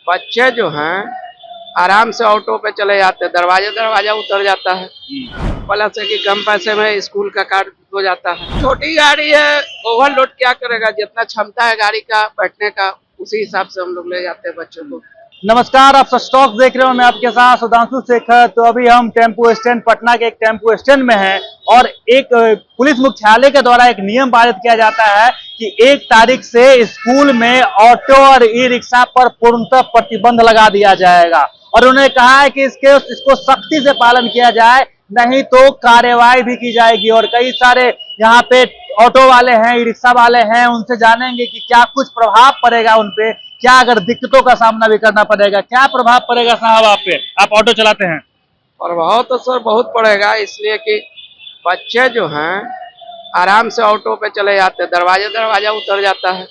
बच्चे जो हैं आराम से ऑटो पे चले जाते हैं, दरवाजा उतर जाता है। प्लस है कि कम पैसे में स्कूल का कार्ड हो जाता है। छोटी गाड़ी है, ओवरलोड क्या करेगा, जितना क्षमता है गाड़ी का बैठने का उसी हिसाब से हम लोग ले जाते हैं बच्चों को। नमस्कार, आप स्टॉक देख रहे हो, मैं आपके साथ सुधांशु शेखर। तो अभी हम टेम्पो स्टैंड पटना के एक टेम्पो स्टैंड में हैं और एक पुलिस मुख्यालय के द्वारा एक नियम पारित किया जाता है कि 1 तारीख से स्कूल में ऑटो और ई रिक्शा पर पूर्णतः प्रतिबंध लगा दिया जाएगा। और उन्होंने कहा है कि इसको सख्ती से पालन किया जाए, नहीं तो कार्रवाई भी की जाएगी। और कई सारे यहाँ पे ऑटो वाले हैं, ई रिक्शा वाले हैं, उनसे जानेंगे कि क्या कुछ प्रभाव पड़ेगा उनपे, क्या अगर दिक्कतों का सामना भी करना पड़ेगा, क्या प्रभाव पड़ेगा साहब आप पे? आप ऑटो चलाते हैं। प्रभाव तो सर बहुत पड़ेगा, इसलिए कि बच्चे जो हैं आराम से ऑटो पे चले जाते हैं, दरवाजा उतर जाता है।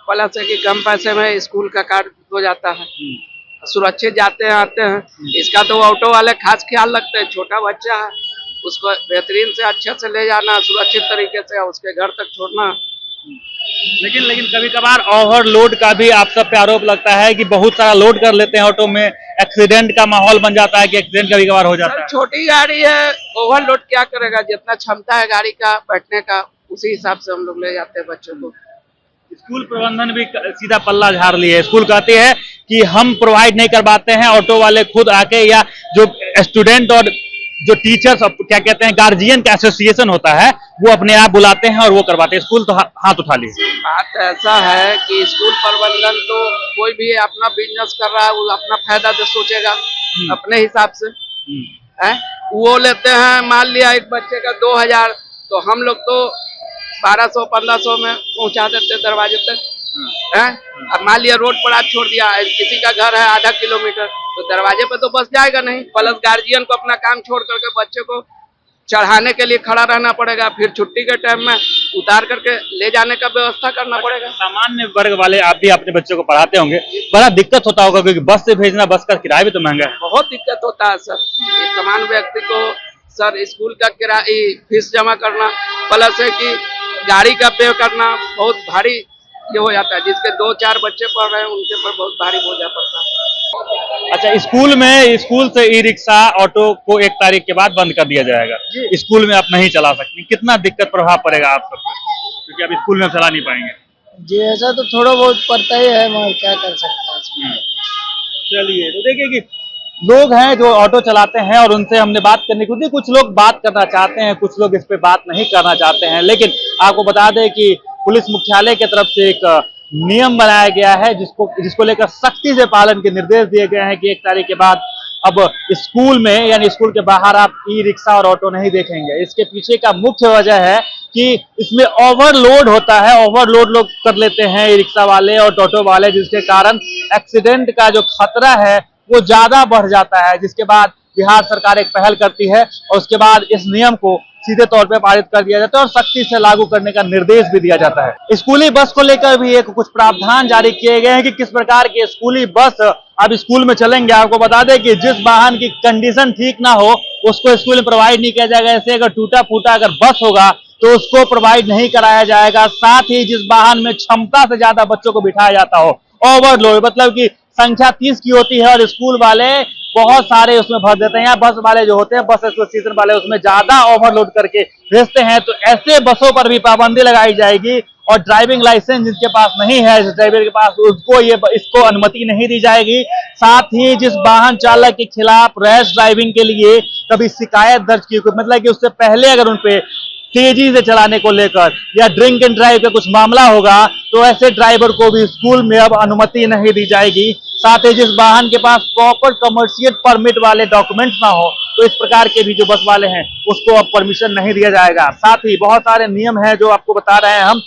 प्लस है कि कम पैसे में स्कूल का कार्ड हो जाता है, सुरक्षित जाते हैं आते हैं। इसका तो ऑटो वाले खास ख्याल रखते हैं। छोटा बच्चा है, उसको बेहतरीन से अच्छे से ले जाना, सुरक्षित तरीके से उसके घर तक छोड़ना। लेकिन कभी कभार ओवरलोड का भी आप सब पे आरोप लगता है कि बहुत सारा लोड कर लेते हैं ऑटो में, एक्सीडेंट का माहौल बन जाता है कि एक्सीडेंट कभी कभार हो जाता है। छोटी गाड़ी है, ओवरलोड क्या करेगा, जितना क्षमता है गाड़ी का बैठने का उसी हिसाब से हम लोग ले जाते हैं बच्चों को। स्कूल प्रबंधन भी सीधा पल्ला झाड़ लिए। स्कूल कहते हैं कि हम प्रोवाइड नहीं कर पाते हैं, ऑटो वाले खुद आके, या जो स्टूडेंट और जो टीचर्स क्या कहते हैं गार्जियन का एसोसिएशन होता है वो अपने आप बुलाते हैं और वो करवाते हैं। स्कूल तो हाथ उठा लिए। बात ऐसा है कि स्कूल प्रबंधन तो कोई भी अपना बिजनेस कर रहा है, वो अपना फायदा तो सोचेगा अपने हिसाब से है। वो लेते हैं, मान लिया एक बच्चे का 2000, तो हम लोग तो 1200-1500 में पहुंचा देते दरवाजे तक है। अब मान लिया रोड पर आज छोड़ दिया, किसी का घर है आधा किलोमीटर, तो दरवाजे पे तो बस जाएगा नहीं। प्लस गार्जियन को अपना काम छोड़ करके बच्चे को चढ़ाने के लिए खड़ा रहना पड़ेगा, फिर छुट्टी के टाइम में उतार करके ले जाने का व्यवस्था करना पड़ेगा। सामान्य वर्ग वाले आप भी अपने बच्चों को पढ़ाते होंगे, बड़ा दिक्कत होता होगा क्योंकि बस से भेजना, बस का किराया भी तो महंगा है। बहुत दिक्कत होता है सर। ये सामान्य व्यक्ति को सर स्कूल का किराया फीस जमा करना, प्लस है कि गाड़ी का पे करना बहुत भारी ये हो जाता है। जिसके 2-4 बच्चे पढ़ रहे हैं उनके पर बहुत भारी बोझा पड़ता है। अच्छा, स्कूल से ई रिक्शा ऑटो को 1 तारीख के बाद बंद कर दिया जाएगा। स्कूल में आप नहीं चला सकती, कितना दिक्कत प्रभाव पड़ेगा आप सब पर, क्योंकि आप स्कूल में चला नहीं पाएंगे? जी ऐसा तो थोड़ा बहुत पड़ता ही है, मगर क्या कर सकते हैं। चलिए, तो देखिए कि लोग हैं जो ऑटो चलाते हैं और उनसे हमने बात करने की कोशिश। कुछ लोग बात करना चाहते हैं, कुछ लोग इस पे बात नहीं करना चाहते हैं। लेकिन आपको बता दें कि पुलिस मुख्यालय की तरफ से एक नियम बनाया गया है जिसको लेकर सख्ती से पालन के निर्देश दिए गए हैं कि 1 तारीख के बाद अब स्कूल में यानी स्कूल के बाहर आप ई रिक्शा और ऑटो नहीं देखेंगे। इसके पीछे का मुख्य वजह है कि इसमें ओवरलोड होता है, ओवरलोड लोग कर लेते हैं ई रिक्शा वाले और ऑटो वाले, जिसके कारण एक्सीडेंट का जो खतरा है वो ज्यादा बढ़ जाता है। जिसके बाद बिहार सरकार एक पहल करती है और उसके बाद इस नियम को सीधे तौर पे पारित कर दिया जाता है और सख्ती से लागू करने का निर्देश भी दिया जाता है। स्कूली बस को लेकर भी एक कुछ प्रावधान जारी किए गए हैं कि किस प्रकार के स्कूली बस अब स्कूल में चलेंगे। आपको बता दें कि जिस वाहन की कंडीशन ठीक ना हो उसको स्कूल में प्रोवाइड नहीं किया जाएगा। ऐसे अगर टूटा फूटा अगर बस होगा तो उसको प्रोवाइड नहीं कराया जाएगा। साथ ही जिस वाहन में क्षमता से ज्यादा बच्चों को बिठाया जाता हो, ओवरलोड मतलब की संख्या 30 की होती है और स्कूल वाले बहुत सारे उसमें भर देते हैं, या बस वाले जो होते हैं, बस एसोसिएशन वाले उसमें ज्यादा ओवरलोड करके भेजते हैं, तो ऐसे बसों पर भी पाबंदी लगाई जाएगी। और ड्राइविंग लाइसेंस जिसके पास नहीं है, जिस ड्राइवर के पास, उसको इसको अनुमति नहीं दी जाएगी। साथ ही जिस वाहन चालक के खिलाफ रैश ड्राइविंग के लिए कभी शिकायत दर्ज की, मतलब कि उससे पहले अगर उनपे तेजी से चलाने को लेकर या ड्रिंक एंड ड्राइव का कुछ मामला होगा, तो ऐसे ड्राइवर को भी स्कूल में अब अनुमति नहीं दी जाएगी। साथ ही जिस वाहन के पास प्रॉपर कमर्शियल परमिट वाले डॉक्यूमेंट्स ना हो, तो इस प्रकार के भी जो बस वाले हैं उसको अब परमिशन नहीं दिया जाएगा। साथ ही बहुत सारे नियम हैं जो आपको बता रहे हैं हम।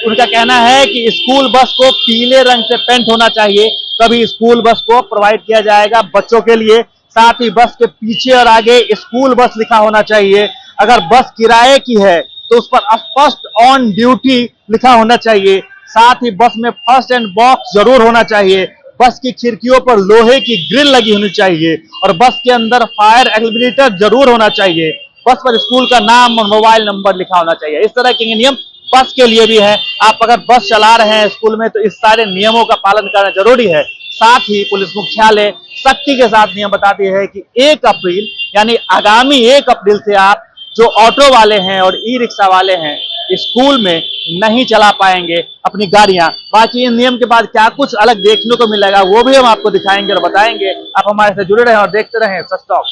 उनका कहना है कि स्कूल बस को पीले रंग से पेंट होना चाहिए, तभी स्कूल बस को प्रोवाइड किया जाएगा बच्चों के लिए। साथ ही बस के पीछे और आगे स्कूल बस लिखा होना चाहिए। अगर बस किराए की है तो उस पर फर्स्ट ऑन ड्यूटी लिखा होना चाहिए। साथ ही बस में फर्स्ट एंड बॉक्स जरूर होना चाहिए। बस की खिड़कियों पर लोहे की ग्रिल लगी होनी चाहिए और बस के अंदर फायर एक्टिवेटर जरूर होना चाहिए। बस पर स्कूल का नाम और मोबाइल नंबर लिखा होना चाहिए। इस तरह के नियम बस के लिए भी है। आप अगर बस चला रहे हैं स्कूल में तो इस सारे नियमों का पालन करना जरूरी है। साथ ही पुलिस मुख्यालय सख्ती के साथ नियम बताती है कि 1 अप्रैल यानी आगामी 1 अप्रैल से आप जो ऑटो वाले हैं और ई रिक्शा वाले हैं स्कूल में नहीं चला पाएंगे अपनी गाड़ियां। बाकी इन नियम के बाद क्या कुछ अलग देखने को मिलेगा वो भी हम आपको दिखाएंगे और बताएंगे। आप हमारे साथ जुड़े रहें और देखते रहें सच टॉक।